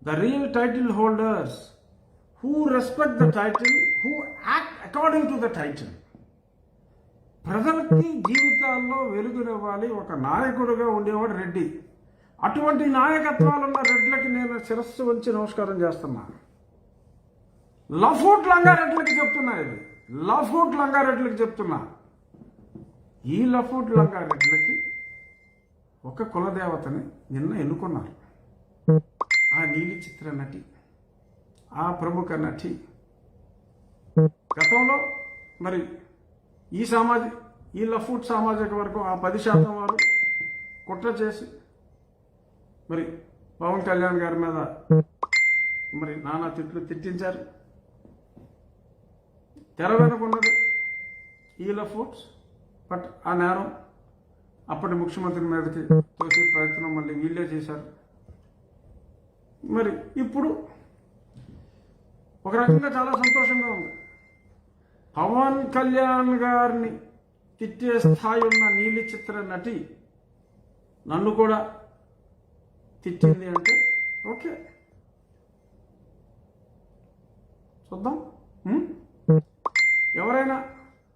The real title holders who respect the title, who act according to the title. ప్రజలకి జీవితాల్లో వెలుగునివ్వాలి ఒక నాయకుడిగా ఉండేవాడు రెడ్డి. అటువంటి నాయకత్వాలున్న రెడ్లకి నేను శిరస్సు వంచి నమస్కారం చేస్తున్నా. లఫూట్ లంగారెడ్లకి చెప్తున్నా, ఇది లఫూట్ లంగారెడ్లకి చెప్తున్నా. ఈ లఫూట్ లంగారెడ్లకి ఒక కులదేవతని నిన్న ఎన్నుకున్నారు. ఆ నీలి చిత్ర నటి, ఆ ప్రముఖ నటి గతంలో మరి ఈ లఫూట్ సామాజిక వర్గం ఆ 10% వారు కుట్ర చేసి మరి పవన్ కళ్యాణ్ గారి మీద మరి నానా తిట్లు తిట్టించారు. తెర వెనుకున్నది ఈ లఫూట్స్. బట్ ఆ నేరం అప్పటి ముఖ్యమంత్రి మీదకి తోసే ప్రయత్నం మళ్ళీ వీళ్ళే చేశారు. మరి ఇప్పుడు ఒక రకంగా చాలా సంతోషంగా ఉంది. పవన్ కళ్యాణ్ గారిని తిట్టే స్థాయి ఉన్న నీలి చిత్ర నటి నన్ను కూడా తిట్టింది అంటే ఓకే, చూద్దాం. ఎవరైనా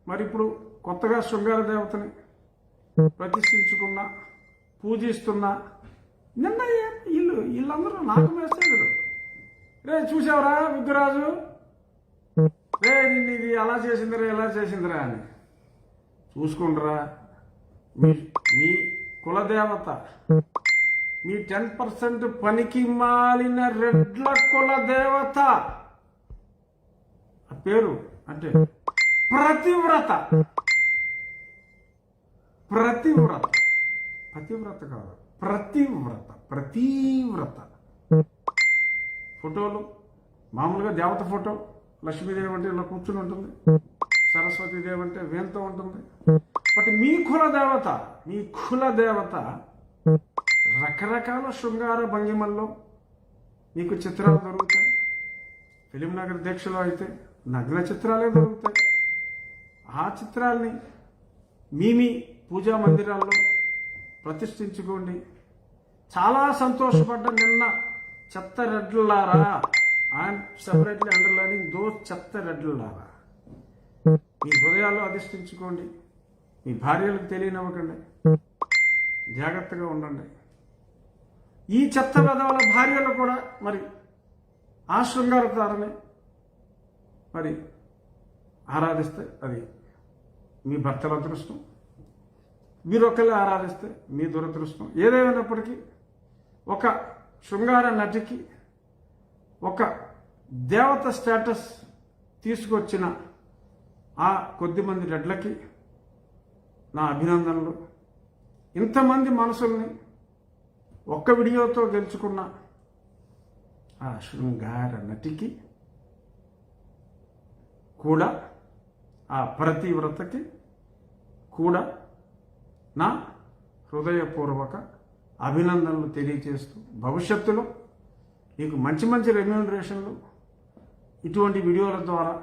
మరి ఇప్పుడు కొత్తగా శృంగార దేవతని ప్రతిష్ఠించుకున్నా పూజిస్తున్నా నిన్న వీళ్ళందరూ నాకు మెసేజ్లు, రే చూసావరా విగ్గురాజు, రే నిన్ను ఇది అలా చేసిందిరా ఎలా చేసిందిరా అని. చూసుకుంటారా, మీ కులదేవత, మీ 10% పనికి మాలిన రెడ్ల కులదేవత ఆ పేరు అంటే ప్రతివ్రత. ప్రతివ్రత పతివ్రత కాదు, ప్రతివ్రత. ప్రతివ్రత ఫోటోలు మామూలుగా దేవత ఫోటో, లక్ష్మీదేవి అంటే ఇలా కూర్చుని ఉంటుంది, సరస్వతీదేవి అంటే వేంతో ఉంటుంది. బట్ మీ కులదేవత రకరకాల శృంగార భంగిమల్లో మీకు చిత్రాలు దొరుకుతాయి. ఫిలిం నగర్ దీక్షలో అయితే నగ్న చిత్రాలే దొరుకుతాయి. ఆ చిత్రాల్ని మీ పూజా మందిరాల్లో ప్రతిష్ఠించుకోండి. చాలా సంతోషపడ్డ నిన్న చెత్త రెడ్లారా, ఐఎమ్ సెపరేట్లీ అండర్లైనింగ్ దోస్ చెత్త రెడ్లారా. మీ హృదయాల్లో అధిష్ఠించుకోండి. మీ భార్యలకు తెలియనివ్వకండి, జాగ్రత్తగా ఉండండి. ఈ చెత్త వెధవల భార్యలు కూడా మరి ఆ శృంగార తారని మరి ఆరాధిస్తే అది మీ భర్తల అదృష్టం, మీరు ఒకళ్ళే ఆరాధిస్తే మీ దురదృష్టం. ఏదేమైనప్పటికీ ఒక శృంగార నటికి ఒక దేవత స్టేటస్ తీసుకొచ్చిన ఆ కొద్దిమంది రెడ్లకి నా అభినందనలు. ఇంతమంది మనసుల్ని ఒక్క వీడియోతో గెలుచుకున్న ఆ శృంగార నటికి కూడా, ఆ ప్రతివ్రతకి కూడా నా హృదయపూర్వక అభినందనలు తెలియజేస్తూ, భవిష్యత్తులో నీకు మంచి మంచి రెమ్యూనరేషన్లు ఇటువంటి వీడియోల ద్వారా,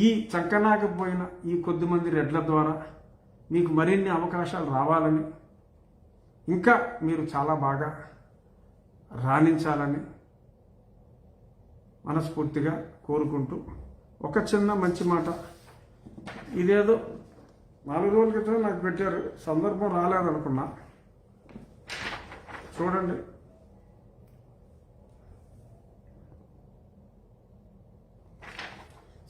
ఈ చంకనాకపోయిన ఈ కొద్దిమంది రెడ్ల ద్వారా మీకు మరిన్ని అవకాశాలు రావాలని, ఇంకా మీరు చాలా బాగా రాణించాలని మనస్ఫూర్తిగా కోరుకుంటూ, ఒక చిన్న మంచి మాట. ఇదేదో 4 రోజుల క్రితం నాకు పెట్టారు, సందర్భం రాలేదనుకున్నా. చూడండి,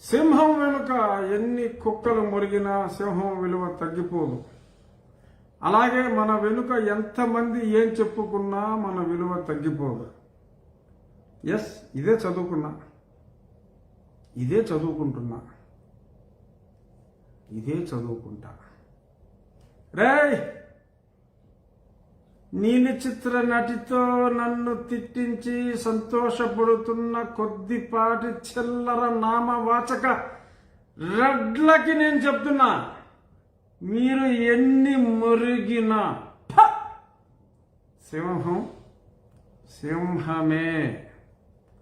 సింహం వెనుక ఎన్ని కుక్కలు మురిగినా సింహం విలువ తగ్గిపోదు. అలాగే మన వెనుక ఎంతమంది ఏం చెప్పుకున్నా మన విలువ తగ్గిపోదు. ఎస్, ఇదే చదువుకున్నా, ఇదే చదువుకుంటున్నా, ఇదే చదువుకుంటా. రేయ్, నీలి చిత్ర నటితో నన్ను తిట్టించి సంతోషపడుతున్న కొద్దిపాటి చిల్లర నామవాచక రెడ్లకి నేను చెప్తున్నా, మీరు ఎన్ని మురిగినా సింహం సింహమే.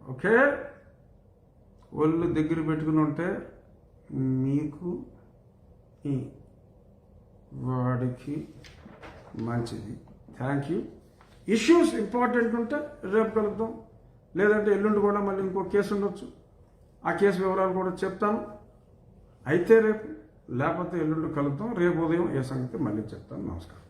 ఓకే, ఒళ్ళు దగ్గర పెట్టుకుని ఉంటే మీకు వాడికి మంచిది. Thank you. ఇష్యూస్ ఇంపార్టెంట్ ఉంటే రేపు కలుద్దాం, లేదంటే ఎల్లుండి కూడా మళ్ళీ ఇంకో కేసు ఉండొచ్చు. ఆ కేసు వివరాలు కూడా చెప్తాను. అయితే రేపు, లేకపోతే ఎల్లుండి కలుద్దాం. రేపు ఉదయం ఏ సంగతి మళ్ళీ చెప్తాను. నమస్కారం.